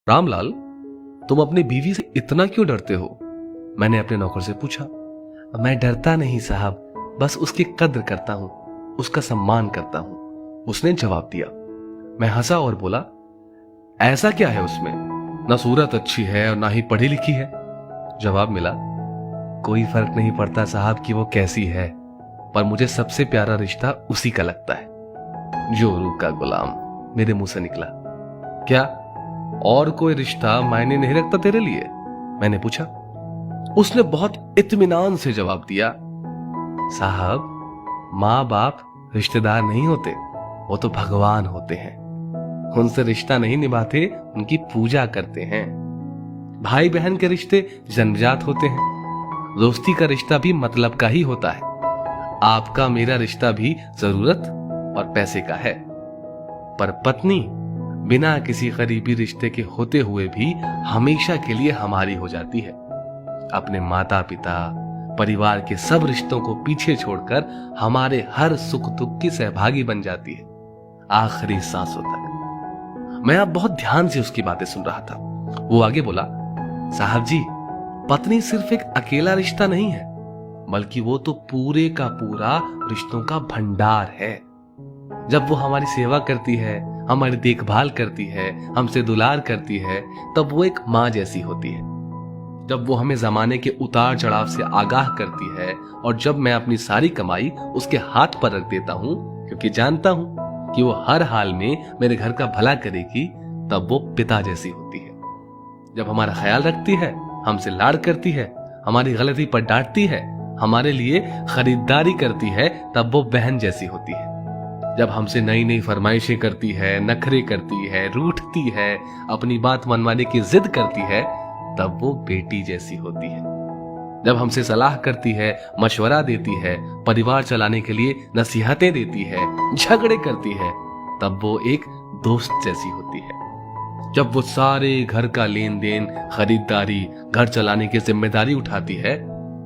रामलाल, तुम अपनी बीवी से इतना क्यों डरते हो? मैंने अपने नौकर से पूछा। मैं डरता नहीं साहब, बस उसकी कद्र करता हूं, उसका सम्मान करता हूं, उसने जवाब दिया। मैं हंसा और बोला, ऐसा क्या है उसमें? ना सूरत अच्छी है और ना ही पढ़ी लिखी है। जवाब मिला, कोई फर्क नहीं पड़ता साहब कि वो कैसी है, पर मुझे सबसे प्यारा रिश्ता उसी का लगता है। जोरू का गुलाम, मेरे मुंह से निकला। क्या और कोई रिश्ता मायने नहीं रखता तेरे लिए? मैंने पूछा। उसने बहुत इत्मीनान से जवाब दिया, साहब, माँ बाप रिश्तेदार नहीं होते, वो तो भगवान होते हैं। उनसे रिश्ता नहीं निभाते, उनकी पूजा करते हैं। भाई बहन के रिश्ते जन्मजात होते हैं। दोस्ती का रिश्ता भी मतलब का ही होता है। आपका मेरा रिश्ता भी जरूरत और पैसे का है। पर पत्नी बिना किसी करीबी रिश्ते के होते हुए भी हमेशा के लिए हमारी हो जाती है। अपने माता पिता, परिवार के सब रिश्तों को पीछे छोड़कर हमारे हर सुख दुख की सहभागी बन जाती है, आखिरी सांसों तक। मैं अब बहुत ध्यान से उसकी बातें सुन रहा था। वो आगे बोला, साहब जी, पत्नी सिर्फ एक अकेला रिश्ता नहीं है, बल्कि वो तो पूरे का पूरा रिश्तों का भंडार है। जब वो हमारी सेवा करती है, हमारी देखभाल करती है, हमसे दुलार करती है, तब वो एक माँ जैसी होती है। जब वो हमें जमाने के उतार चढ़ाव से आगाह करती है, और जब मैं अपनी सारी कमाई उसके हाथ पर रख देता हूं, क्योंकि जानता हूं कि वो हर हाल में मेरे घर का भला करेगी, तब वो पिता जैसी होती है। जब हमारा ख्याल रखती है, हमसे लाड़ करती है, हमारी गलती पर डांटती है, हमारे लिए खरीदारी करती है, तब वो बहन जैसी होती है। जब हमसे नई नई फरमाइशें करती है, नखरे करती है, रूठती है, अपनी बात मनवाने की जिद करती है, तब वो बेटी जैसी होती है। जब हमसे सलाह करती है, मशवरा देती है, परिवार चलाने के लिए नसीहतें देती है, झगड़े करती है, तब वो एक दोस्त जैसी होती है। जब वो सारे घर का लेन देन, खरीदारी, घर चलाने की जिम्मेदारी उठाती है,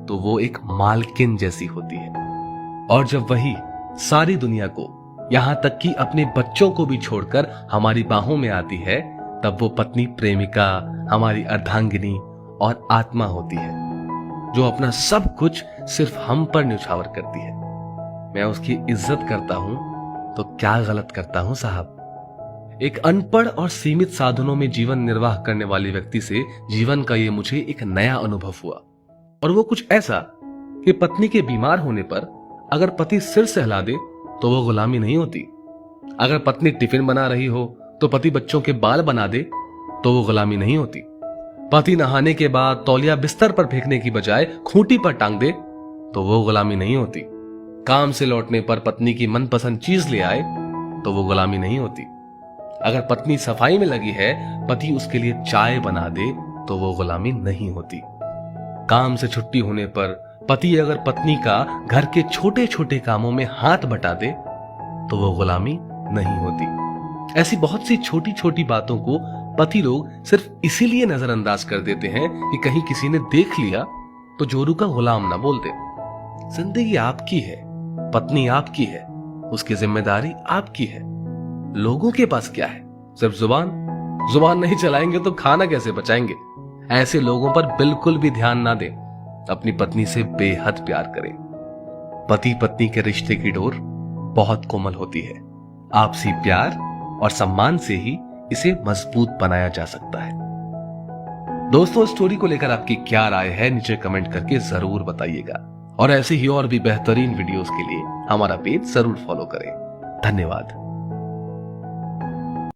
तो वो एक मालकिन जैसी होती है। और जब वही सारी दुनिया को, यहां तक कि अपने बच्चों को भी छोड़कर हमारी बाहों में आती है, तब वो पत्नी प्रेमिका, हमारी अर्धांगिनी और आत्मा होती है, जो अपना सब कुछ सिर्फ हम पर न्यौछावर करती है। मैं उसकी इज्जत करता हूं तो क्या गलत करता हूं साहब? एक अनपढ़ और सीमित साधनों में जीवन निर्वाह करने वाले व्यक्ति से जीवन का ये मुझे एक नया अनुभव हुआ। और वो कुछ ऐसा कि पत्नी के बीमार होने पर अगर पति सिर सहला दे तो वो गुलामी नहीं होती। अगर पत्नी टिफिन बना रही हो तो पति बच्चों के बाल बना दे तो वो गुलामी नहीं होती। पति नहाने के बाद तौलिया बिस्तर पर फेंकने की बजाय खूंटी पर टांग दे तो वो गुलामी नहीं होती। काम से लौटने पर पत्नी की मनपसंद चीज ले आए तो वो गुलामी नहीं होती। अगर पत्नी सफाई में लगी है, पति उसके लिए चाय बना दे तो वो गुलामी नहीं होती। काम से छुट्टी होने पर पति अगर पत्नी का घर के छोटे छोटे कामों में हाथ बटा दे तो वो गुलामी नहीं होती। ऐसी बहुत सी छोटी छोटी बातों को पति लोग सिर्फ इसीलिए नजरअंदाज कर देते हैं कि कहीं किसी ने देख लिया तो जोरू का गुलाम ना बोल दे। जिंदगी आपकी है, पत्नी आपकी है, उसकी जिम्मेदारी आपकी है। लोगों के पास क्या है? सिर्फ जुबान नहीं चलाएंगे तो खाना कैसे बचाएंगे? ऐसे लोगों पर बिल्कुल भी ध्यान ना दें। अपनी पत्नी से बेहद प्यार करें। पति पत्नी के रिश्ते की डोर बहुत कोमल होती है। आपसी प्यार और सम्मान से ही इसे मजबूत बनाया जा सकता है। दोस्तों, स्टोरी को लेकर आपकी क्या राय है, नीचे कमेंट करके जरूर बताइएगा। और ऐसे ही और भी बेहतरीन वीडियोस के लिए हमारा पेज जरूर फॉलो करें। धन्यवाद।